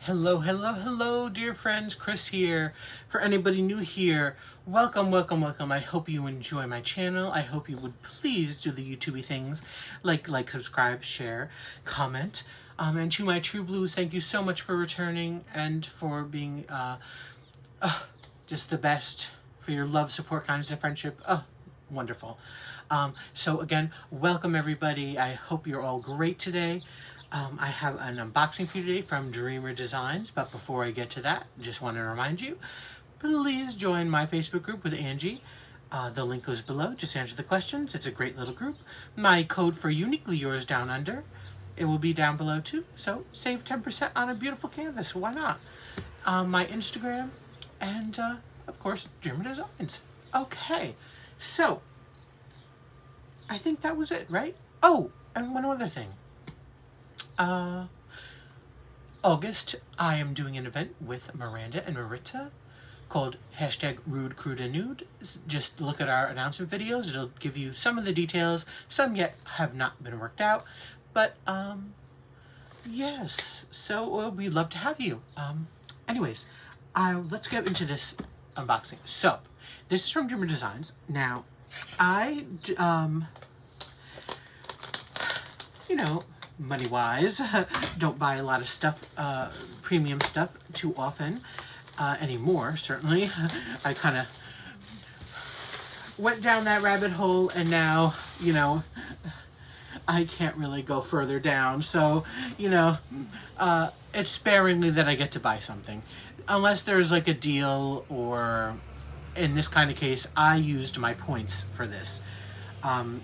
Hello, hello, hello, dear friends. Chris here. For anybody new here, welcome, welcome, welcome. I hope you enjoy my channel. I hope you would please do the YouTubey things like, subscribe, share, comment. And to my true blues, thank you so much for returning and for being just the best, for your love, support, kindness, and friendship. Wonderful. So again, welcome everybody. I hope you're all great today. I have an unboxing for you today from Dreamer Designs, but before I get to that, just want to remind you, please join my Facebook group with Angie. The link goes below. Just answer the questions. It's a great little group. My code for Uniquely Yours Down Under, it will be down below too. So save 10% on a beautiful canvas. Why not? My Instagram, and of course, Dreamer Designs. Okay, so I think that was it, right? Oh, and one other thing. August, I am doing an event with Miranda and Maritza called #Rude, Crude, and Nude. Just look at our announcement videos. It'll give you some of the details. Some yet have not been worked out. But, yes. So, we'd love to have you. Anyways, let's get into this unboxing. So, this is from Dreamer Designs. Now, money-wise, don't buy a lot of stuff, premium stuff too often, anymore, certainly. I kind of went down that rabbit hole, and now, I can't really go further down, so, it's sparingly that I get to buy something. Unless there's, like, a deal, or, in this kind of case, I used my points for this.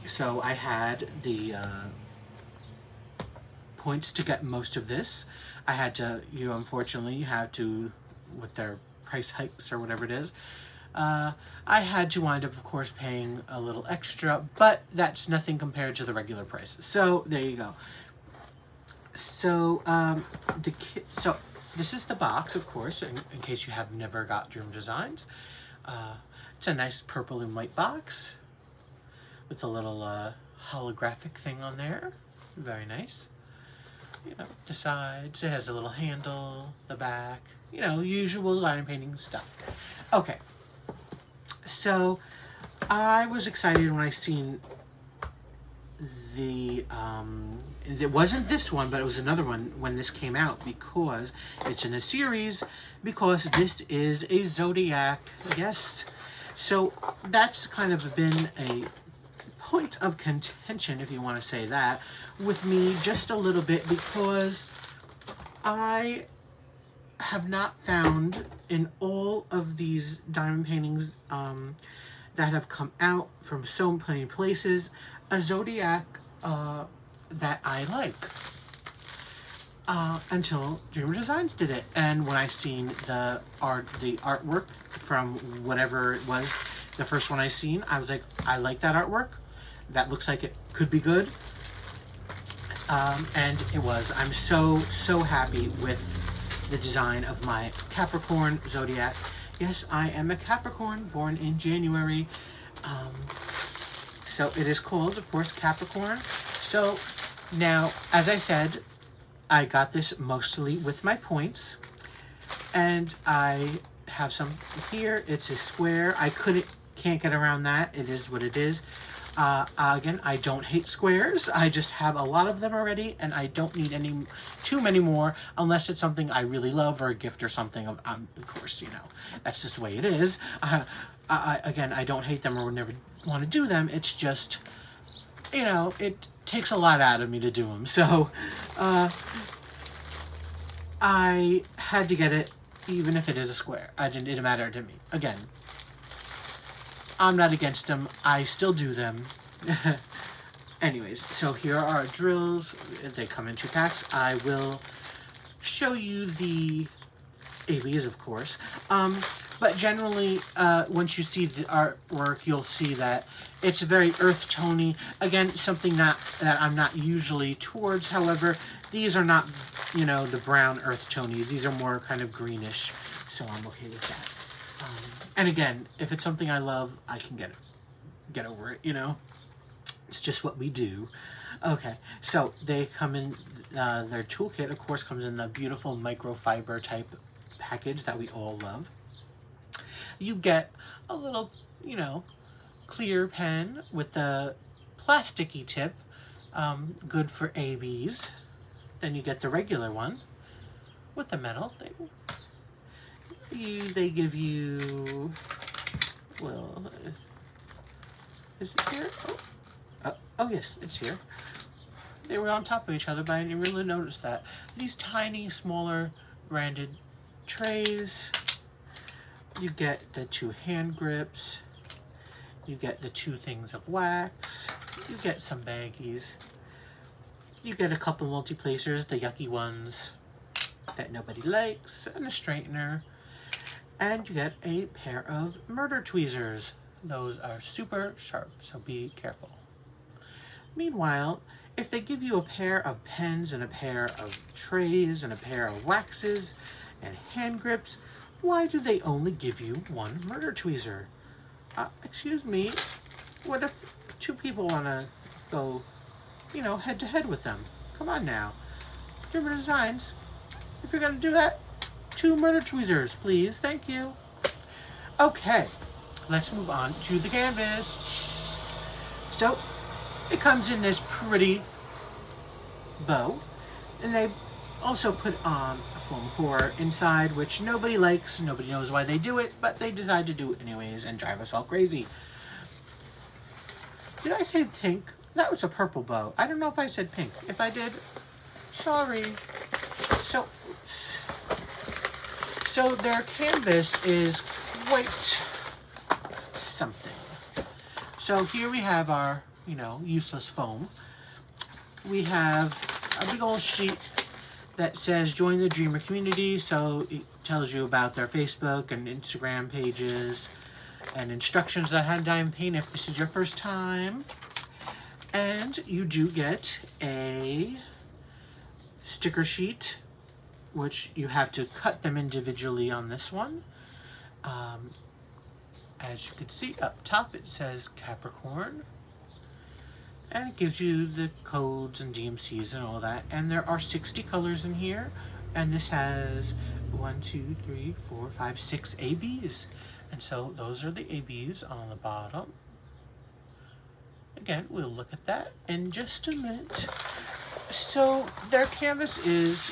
So I had the, points to get most of this. I had to, unfortunately have to, with their price hikes or whatever it is, I had to wind up, of course, paying a little extra, but that's nothing compared to the regular price. So there you go. So so this is the box, of course, in case you have never got Dream Designs. It's a nice purple and white box with a little holographic thing on there. Very nice. The sides, it has a little handle, the back, usual line painting stuff. Okay, so I was excited when I seen the, it wasn't this one, but it was another one when this came out, because it's in a series, because this is a Zodiac, yes. So that's kind of been a point of contention, if you want to say that, with me just a little bit, because I have not found in all of these diamond paintings that have come out from so many places a Zodiac that I like, until Dreamer Designs did it. And when I seen the artwork from whatever it was, the first one I seen, I was like, I like that artwork. That looks like it could be good. And it was. I'm so happy with the design of my Capricorn Zodiac. Yes, I am a Capricorn, born in January. So it is called, of course, Capricorn. So now, as I said, I got this mostly with my points. And I have some here. It's a square. I can't get around that. It is what it is. Again, I don't hate squares. I just have a lot of them already, and I don't need too many more, unless it's something I really love, or a gift or something. Of course, that's just the way it is. Again, I don't hate them or would never want to do them. It's just, it takes a lot out of me to do them. So, I had to get it, even if it is a square. It didn't matter to me. Again, I'm not against them. I still do them. Anyways, so here are our drills. They come in 2 packs. I will show you the ABs, of course. But generally, once you see the artwork, you'll see that it's very earth-tony. Again, something that I'm not usually towards. However, these are not, the brown earth-tonies. These are more kind of greenish, so I'm okay with that. And again, if it's something I love, I can get over it, It's just what we do. Okay, so they come in, their toolkit, of course, comes in the beautiful microfiber type package that we all love. You get a little, you know, clear pen with the plasticky tip, good for ABs. Then you get the regular one with the metal thing. They give you, well, is it here? Oh yes, it's here. They were on top of each other, but I didn't really notice that. These tiny, smaller branded trays. You get the 2 hand grips. You get the 2 things of wax. You get some baggies. You get a couple multi-placers, the yucky ones that nobody likes, and a straightener. And you get a pair of murder tweezers. Those are super sharp, so be careful. Meanwhile, if they give you a pair of pens and a pair of trays and a pair of waxes and hand grips, why do they only give you 1 murder tweezer? Excuse me, what if 2 people want to go, you know, head to head with them? Come on now. German Designs, if you're going to do that, 2 murder tweezers, please. Thank you. Okay, let's move on to the canvas. So, it comes in this pretty bow, and they also put on a foam core inside, which nobody likes, nobody knows why they do it, but they decide to do it anyways and drive us all crazy. Did I say pink? That was a purple bow. I don't know if I said pink. If I did, sorry. So their canvas is quite something. So here we have our, you know, useless foam. We have a big old sheet that says join the Dreamer community. So it tells you about their Facebook and Instagram pages and instructions on how to diamond paint if this is your first time. And you do get a sticker sheet, which you have to cut them individually on this one. As you can see up top, it says Capricorn. And it gives you the codes and DMCs and all that. And there are 60 colors in here. And this has 1, 2, 3, 4, 5, 6 ABs. And so those are the ABs on the bottom. Again, we'll look at that in just a minute. So their canvas is,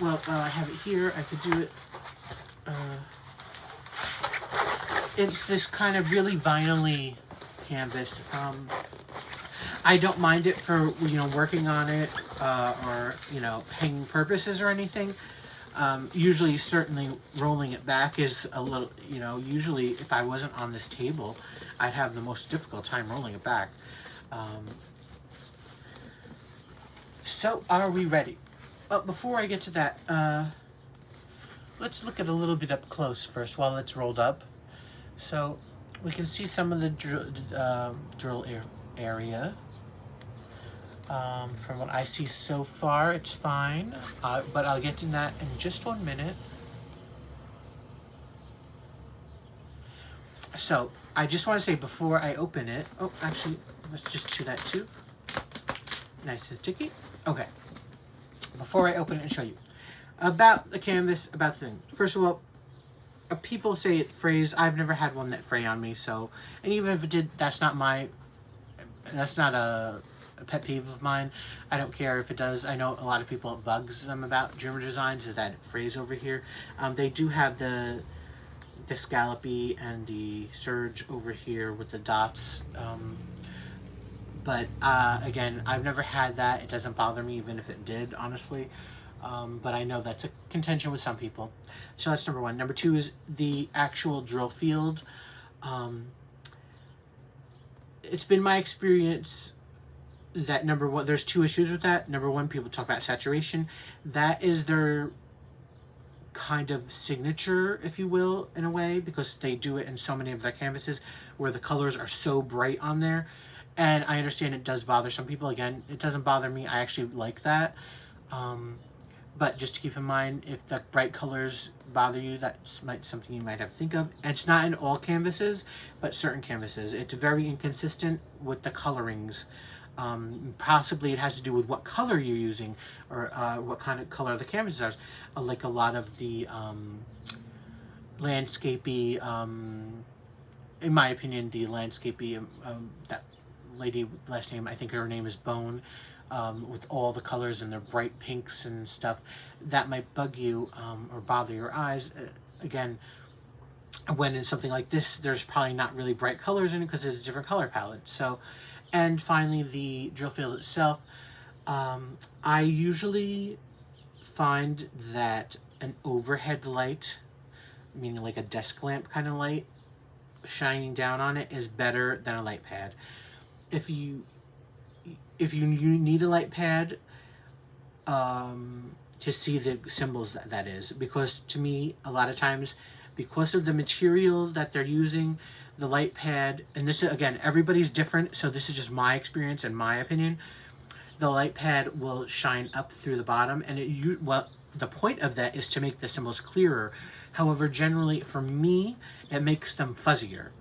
well, I have it here. I could do it. It's this kind of really vinyl-y canvas. I don't mind it for, you know, working on it or, you know, hanging purposes or anything. Usually, certainly rolling it back is a little, you know, usually if I wasn't on this table, I'd have the most difficult time rolling it back. So, are we ready? But before I get to that, let's look at a little bit up close first while it's rolled up. So, we can see some of the drill area. From what I see so far, it's fine, but I'll get to that in just 1 minute. So, I just want to say before I open it, oh, actually, let's just do that too. Nice and sticky. Okay. Before I open it and show you about the canvas, about the thing. First of all, people say it frays. I've never had one that fray on me, so, and even if it did, that's not a pet peeve of mine. I don't care if it does. I know a lot of people, it bugs them about German Designs is that it frays over here. They do have the scallopy and the surge over here with the dots. But again, I've never had that. It doesn't bother me even if it did, honestly. But I know that's a contention with some people. So that's number 1. Number 2 is the actual drill field. It's been my experience that number 1, there's 2 issues with that. Number 1, people talk about saturation. That is their kind of signature, if you will, in a way, because they do it in so many of their canvases where the colors are so bright on there. And I understand it does bother some people. Again, it doesn't bother me. I actually like that. But just to keep in mind, if the bright colors bother you, that's something you might have to think of. And it's not in all canvases, but certain canvases. It's very inconsistent with the colorings. Possibly it has to do with what color you're using, or what kind of color the canvases are. Like a lot of the landscapey, in my opinion, the landscapey, that lady, last name, I think her name is Bone, with all the colors and their bright pinks and stuff, that might bug you, or bother your eyes. Again, when in something like this, there's probably not really bright colors in it because it's a different color palette. So, and finally, the drill field itself. I usually find that an overhead light, meaning like a desk lamp kind of light, shining down on it is better than a light pad. If you need a light pad, to see the symbols, that is, because to me, a lot of times, because of the material that they're using, the light pad, and this is, again, everybody's different, so this is just my experience and my opinion, the light pad will shine up through the bottom, and the point of that is to make the symbols clearer. However, generally, for me, it makes them fuzzier.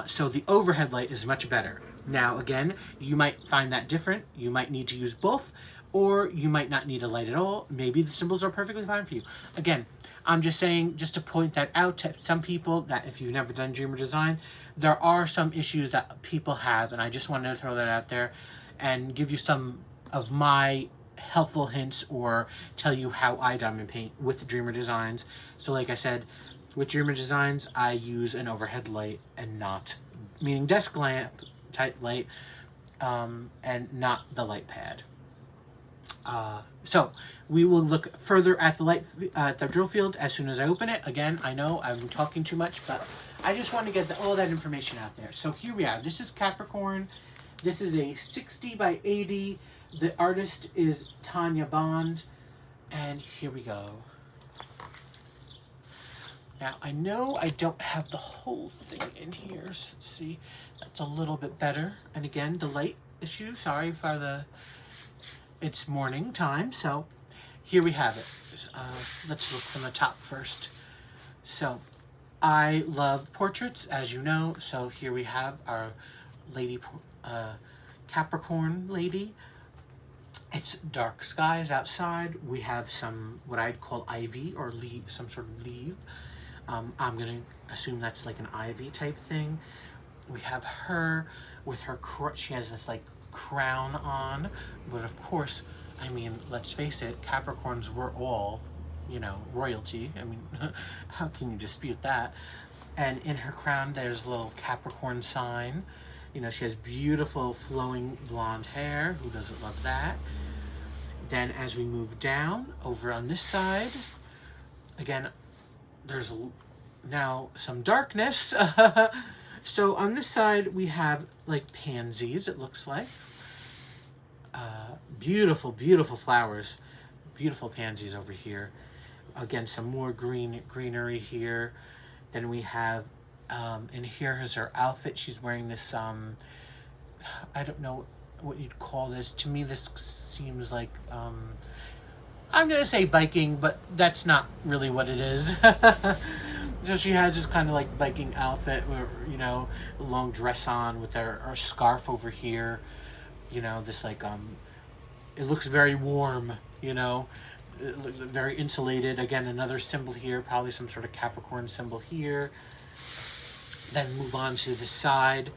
So the overhead light is much better. Now, again, you might find that different. You might need to use both, or you might not need a light at all. Maybe the symbols are perfectly fine for you. Again, I'm just saying, just to point that out to some people, that if you've never done Dreamer Design, there are some issues that people have, and I just wanted to throw that out there and give you some of my helpful hints, or tell you how I diamond paint with Dreamer Designs. So like I said, with Dreamer Designs, I use an overhead light and not, meaning desk lamp type light, and not the light pad. So we will look further at the drill field as soon as I open it. Again, I know I'm talking too much, but I just want to get all that information out there. So here we are. This is Capricorn. This is a 60 by 80. The artist is Tanya Bond. And here we go. Now, I know I don't have the whole thing in here. So let's see. That's a little bit better. And again, the light issue. Sorry for it's morning time. So here we have it. Let's look from the top first. So I love portraits, as you know. So here we have our lady, Capricorn lady. It's dark skies outside. We have some, what I'd call ivy or leaf, some sort of leaf. I'm going to assume that's like an ivy type thing. We have her with her, she has this like crown on. But of course, I mean, let's face it, Capricorns were all, royalty. I mean, how can you dispute that? And in her crown, there's a little Capricorn sign. She has beautiful flowing blonde hair. Who doesn't love that? Then as we move down, over on this side, again, there's now some darkness. So on this side, we have like pansies, it looks like. Beautiful, beautiful flowers. Beautiful pansies over here. Again, some more greenery here. Then we have, and here is her outfit. She's wearing this, I don't know what you'd call this. To me, this seems like, I'm going to say biking, but that's not really what it is. So she has this kind of like biking outfit where, a long dress on with her scarf over here. This like, it looks very warm, it looks very insulated. Again, another symbol here, probably some sort of Capricorn symbol here. Then move on to the side.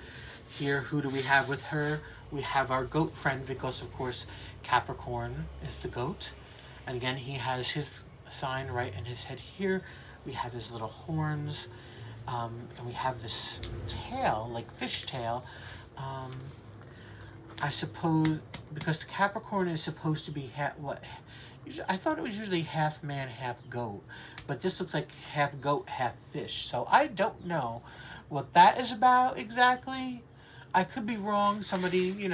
Here, who do we have with her? We have our goat friend, because of course Capricorn is the goat. And again, he has his sign right in his head here. We have his little horns. And we have this tail, like fish tail. I suppose, because the Capricorn is supposed to be I thought it was usually half man, half goat. But this looks like half goat, half fish. So I don't know what that is about exactly. I could be wrong. Somebody,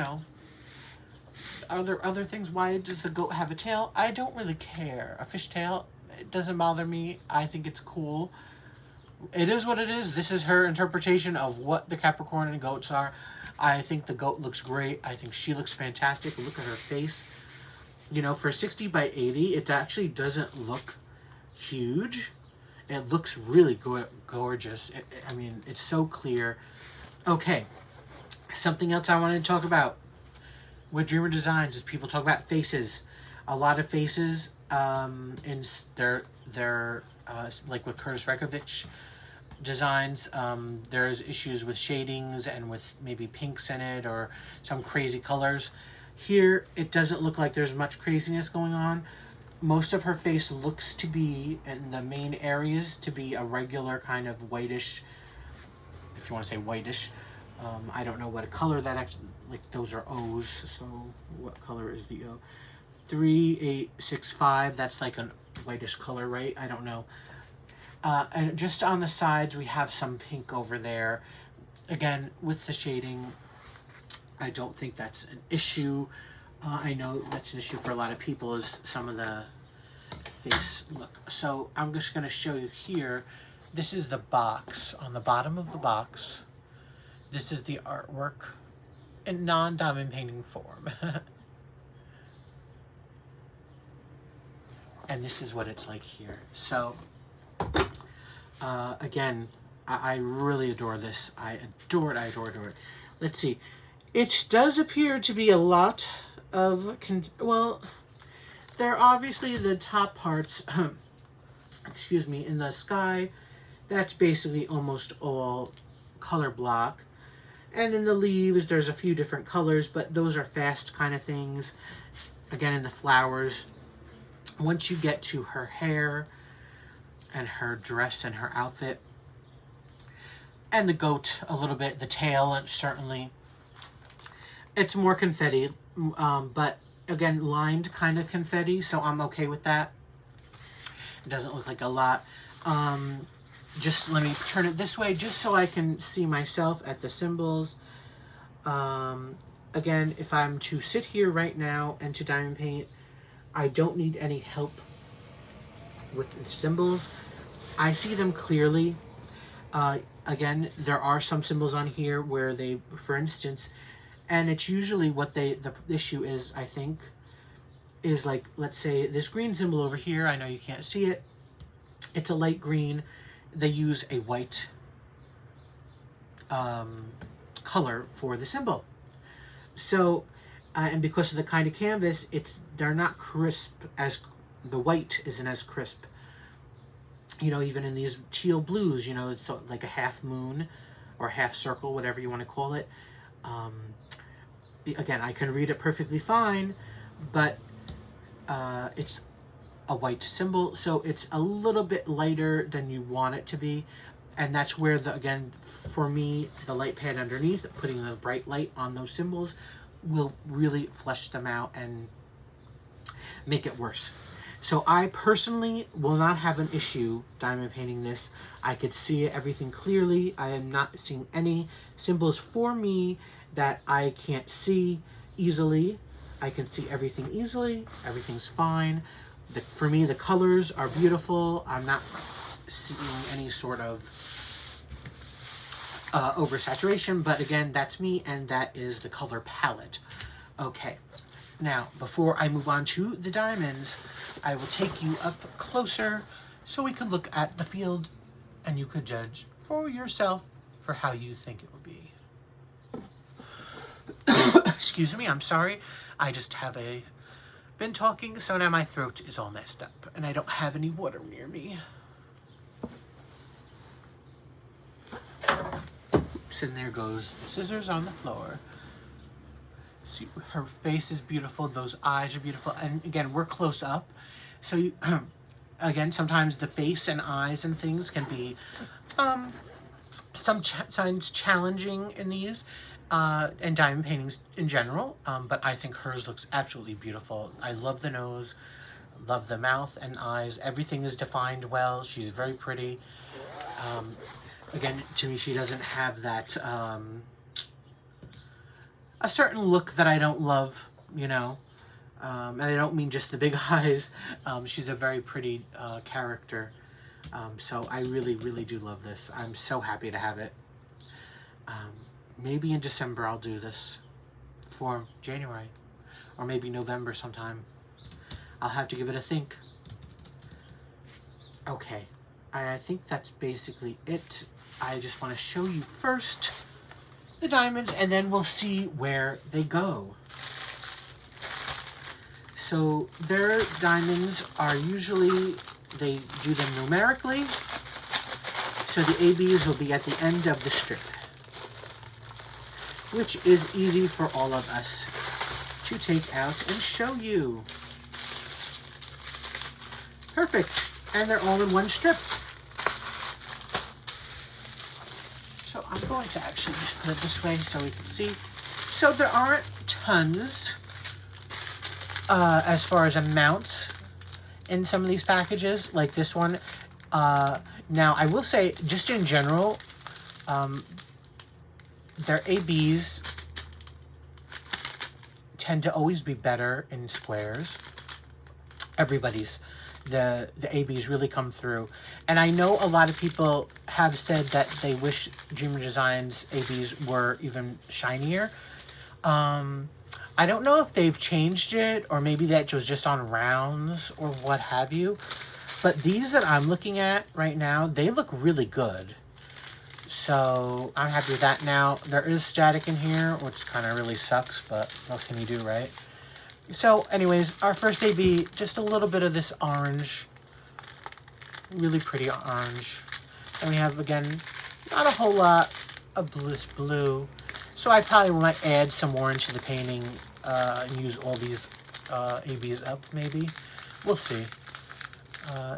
are there other things? Why does the goat have a tail? I don't really care. A fish tail, it doesn't bother me. I think it's cool. It is what it is. This is her interpretation of what the Capricorn and goats are. I think the goat looks great. I think she looks fantastic. Look at her face. For 60 by 80, it actually doesn't look huge. It looks really gorgeous. I mean, it's so clear. Okay, something else I wanted to talk about. with Dreamer Designs is people talk about faces. A lot of faces in their like with Curtis Rekovich designs, there's issues with shadings and with maybe pinks in it or some crazy colors. Here, it doesn't look like there's much craziness going on. Most of her face looks to be, in the main areas, to be a regular kind of whitish, if you want to say whitish. I don't know what a color that actually, like those are O's, so what color is the O? 3865, that's like a whitish color, right? I don't know. And just on the sides, we have some pink over there. Again, with the shading, I don't think that's an issue. I know that's an issue for a lot of people, is some of the face look. So I'm just going to show you here. This is the box. On the bottom of the box, this is the artwork in non-diamond painting form. And this is what it's like here. So, again, I really adore this. I adore it. Let's see. It does appear to be a lot of, well, there are obviously the top parts, excuse me, in the sky. That's basically almost all color block. And in the leaves, there's a few different colors, but those are fast kind of things. Again, in the flowers, once you get to her hair and her dress and her outfit, and the goat a little bit, the tail, and certainly, it's more confetti, but again, lined kind of confetti, so I'm okay with that. It doesn't look like a lot. Just let me turn it this way, just so I can see myself at the symbols. Again, if I'm to sit here right now and to diamond paint, I don't need any help with the symbols. I see them clearly. Again, there are some symbols on here where they, for instance, and it's usually what the issue is, I think, is like, let's say this green symbol over here, I know you can't see it. It's a light green. They use a white color for the symbol. So, and because of the kind of canvas, they're not crisp, as the white isn't as crisp. You know, even in these teal blues, you know, it's like a half moon or half circle, whatever you want to call it. Again, I can read it perfectly fine, but it's a white symbol, so it's a little bit lighter than you want it to be. And that's where, again, for me, the light pad underneath, putting the bright light on those symbols, will really flesh them out and make it worse. So I personally will not have an issue diamond painting this. I could see everything clearly. I am not seeing any symbols for me that I can't see easily. I can see everything easily. Everything's fine. For me, the colors are beautiful. I'm not seeing any sort of oversaturation, but again, that's me, and that is the color palette. Okay, now, before I move on to the diamonds, I will take you up closer so we can look at the field and you could judge for yourself for how you think it would be. Excuse me, I'm sorry. I just have been talking, so now my throat is all messed up and I don't have any water near me. Oops, and there goes the scissors on the floor. See, her face is beautiful, those eyes are beautiful, and again, we're close up, so again, sometimes the face and eyes and things can be sometimes challenging in these, and diamond paintings in general, but I think hers looks absolutely beautiful. I love the nose, love the mouth and eyes, everything is defined well, she's very pretty. Again, to me, she doesn't have that, a certain look that I don't love, you know, and I don't mean just the big eyes. She's a very pretty character, so I really, really do love this. I'm so happy to have it. Maybe in December I'll do this for January, or maybe November sometime. I'll have to give it a think. Okay, I think that's basically it. I just want to show you first the diamonds, and then we'll see where they go. So their diamonds are usually, they do them numerically. So the ABs will be at the end of the strip, which is easy for all of us to take out and show you. Perfect. And they're all in one strip. So I'm going to actually just put it this way so we can see. So there aren't tons as far as amounts in some of these packages, like this one. Now, I will say, just in general, their ABs tend to always be better in squares. Everybody's. The ABs really come through. And I know a lot of people have said that they wish Dreamer Designs ABs were even shinier. I don't know if they've changed it, or maybe that was just on rounds or what have you. But these that I'm looking at right now, they look really good. So I'm happy with that. Now, there is static in here, which kind of really sucks, but what can you do, right? So anyways, our first AB, just a little bit of this orange. Really pretty orange. And we have, again, not a whole lot of this blue. So I probably might add some more into the painting and use all these ABs up, maybe. We'll see.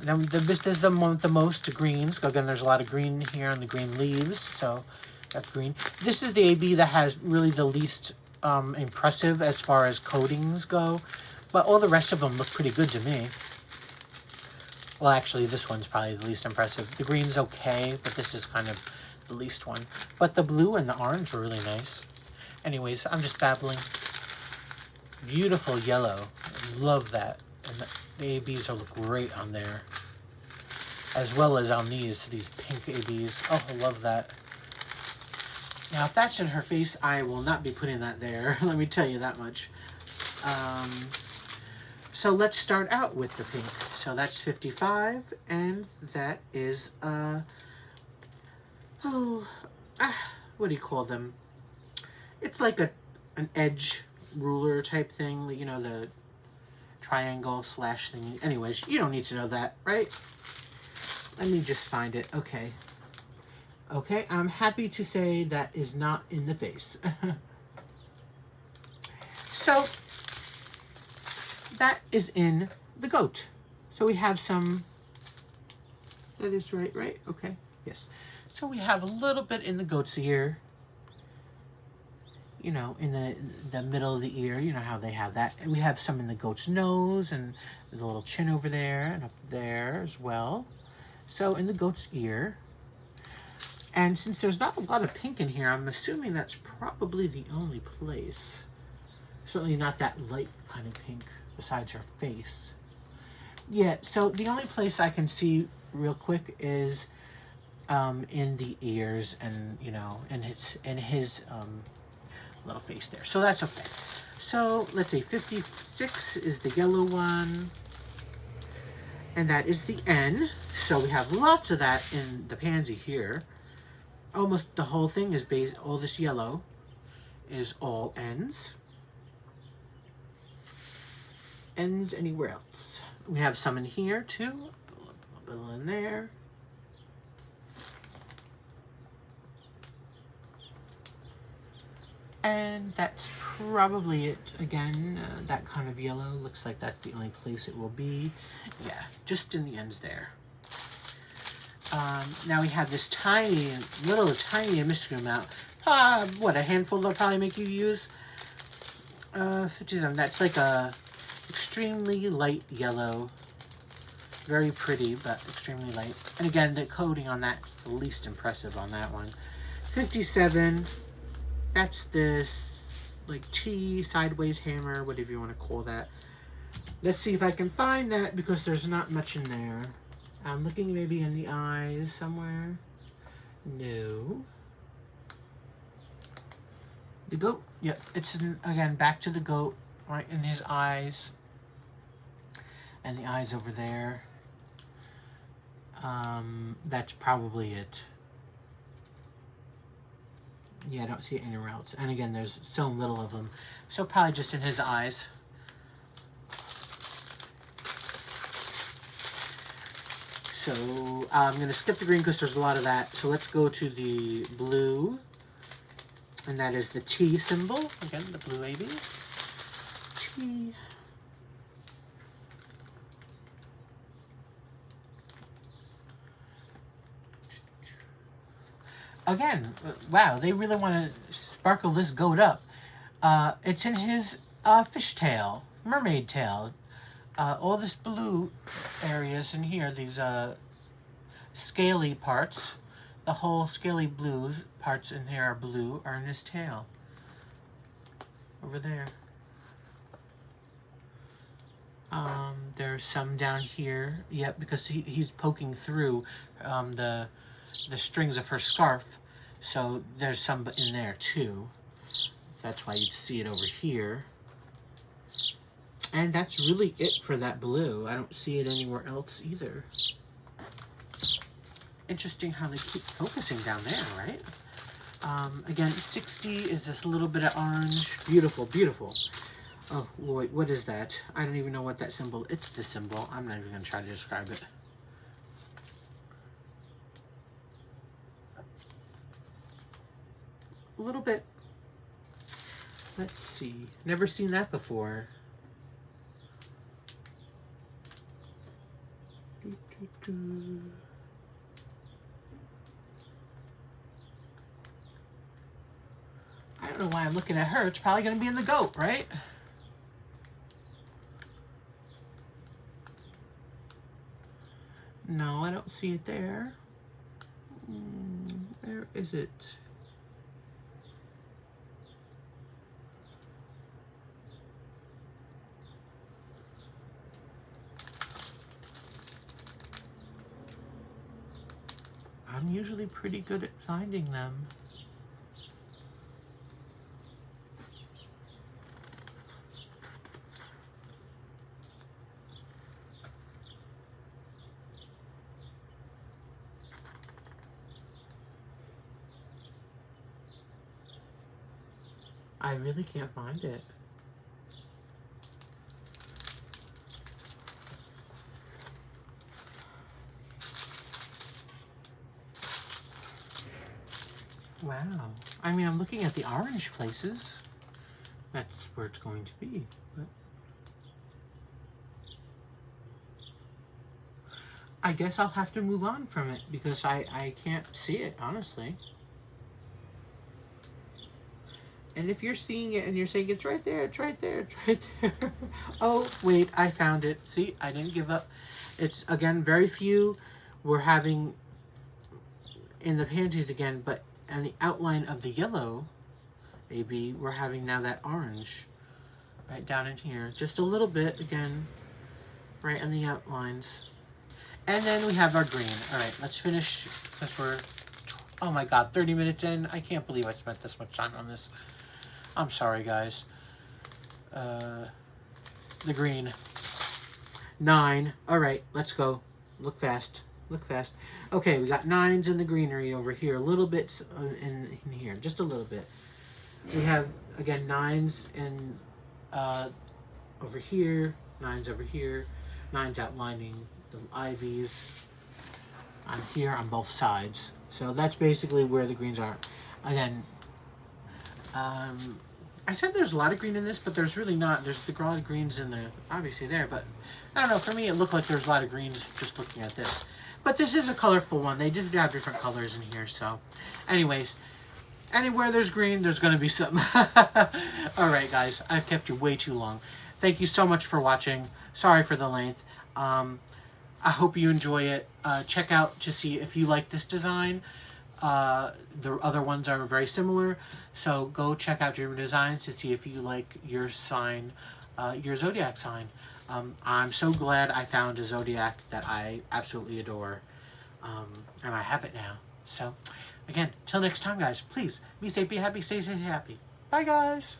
Then this is the one with the most greens. Again, there's a lot of green here on the green leaves, so that's green. This is the AB that has really the least impressive as far as coatings go, but all the rest of them look pretty good to me. Well, actually, this one's probably the least impressive. The green's okay, but this is kind of the least one. But the blue and the orange are really nice. Anyways, I'm just babbling. Beautiful yellow. Love that. And the ABs will look great on there, as well as on these pink ABs. Oh, I love that. Now, if that's in her face, I will not be putting that there. Let me tell you that much. So let's start out with the pink. So that's 55, and that is, what do you call them? It's like an edge ruler type thing, you know, the triangle slash thing. Anyways, you don't need to know that, right? Let me just find it. Okay. Okay, I'm happy to say that is not in the face. So, that is in the goat. So we have some, that is right? Okay, yes. So we have a little bit in the goat's ear. You know, in the middle of the ear, you know how they have that. And we have some in the goat's nose, and the little chin over there, and up there as well. So in the goat's ear. And since there's not a lot of pink in here, I'm assuming that's probably the only place. Certainly not that light kind of pink besides her face. Yeah, so the only place I can see real quick is in the ears and, you know, in his little face there. So that's okay. So let's see, 56 is the yellow one. And that is the N. So we have lots of that in the pansy here. Almost the whole thing is based, all this yellow is all N's. N's anywhere else. We have some in here too. A little in there. And that's probably it. Again, that kind of yellow looks like that's the only place it will be. Yeah, just in the ends there. Now we have this tiny minuscule amount. What, a handful they'll probably make you use? 57. That's like a extremely light yellow. Very pretty, but extremely light. And again, the coating on that's the least impressive on that one. 57. That's this, like, T, sideways hammer, whatever you want to call that. Let's see if I can find that, because there's not much in there. I'm looking maybe in the eyes somewhere. No. The goat, yep, it's again back to the goat, right in his eyes. And the eyes over there. That's probably it. Yeah, I don't see it anywhere else. And again, there's so little of them. So probably just in his eyes. So I'm going to skip the green because there's a lot of that. So let's go to the blue. And that is the T symbol. Again, the blue AB. T. Again, wow, they really want to sparkle this goat up. It's in his fishtail, mermaid tail. All this blue areas in here, these scaly parts, the whole scaly blue parts in here are blue, are in his tail. Over there. There's some down here. Yep, because he's poking through the strings of her scarf. So there's some in there too. That's why you'd see it over here. And that's really it for that blue. I don't see it anywhere else either. Interesting how they keep focusing down there, right? Again, 60 is this little bit of orange. Beautiful, beautiful. Oh, wait, what is that? I don't even know what that symbol... It's the symbol. I'm not even going to try to describe it. A little bit. Let's see. Never seen that before. I don't know why I'm looking at her. It's probably going to be in the goat, right? No, I don't see it there. Where is it? I'm usually pretty good at finding them. I really can't find it. Wow. I mean, I'm looking at the orange places. That's where it's going to be. But I guess I'll have to move on from it because I can't see it, honestly. And if you're seeing it and you're saying, it's right there, it's right there, it's right there. Oh, wait, I found it. See, I didn't give up. It's, again, very few. We're having in the panties again, but on the outline of the yellow, maybe, we're having now that orange right down in here. Just a little bit, again, right on the outlines. And then we have our green. All right, let's finish because we're, oh my God, 30 minutes in. I can't believe I spent this much time on this. I'm sorry, guys. The green. 9. All right, let's go. Look fast. Look fast. Okay, we got 9s in the greenery over here. A little bit in here. Just a little bit. We have, again, 9s in over here. 9s over here. 9s outlining the ivies on here on both sides. So that's basically where the greens are. Again, I said there's a lot of green in this, but there's really not. There's a lot of greens in there, obviously there, but I don't know. For me, it looked like there's a lot of greens just looking at this. But this is a colorful one. They did have different colors in here, so. Anyways, anywhere there's green, there's going to be some. All right, guys. I've kept you way too long. Thank you so much for watching. Sorry for the length. I hope you enjoy it. Check out to see if you like this design. The other ones are very similar, so go check out Dreamer Designs to see if you like your sign, your zodiac sign. I'm so glad I found a zodiac that I absolutely adore, and I have it now. So, again, till next time, guys, please be safe, be happy, stay safe, happy. Bye, guys.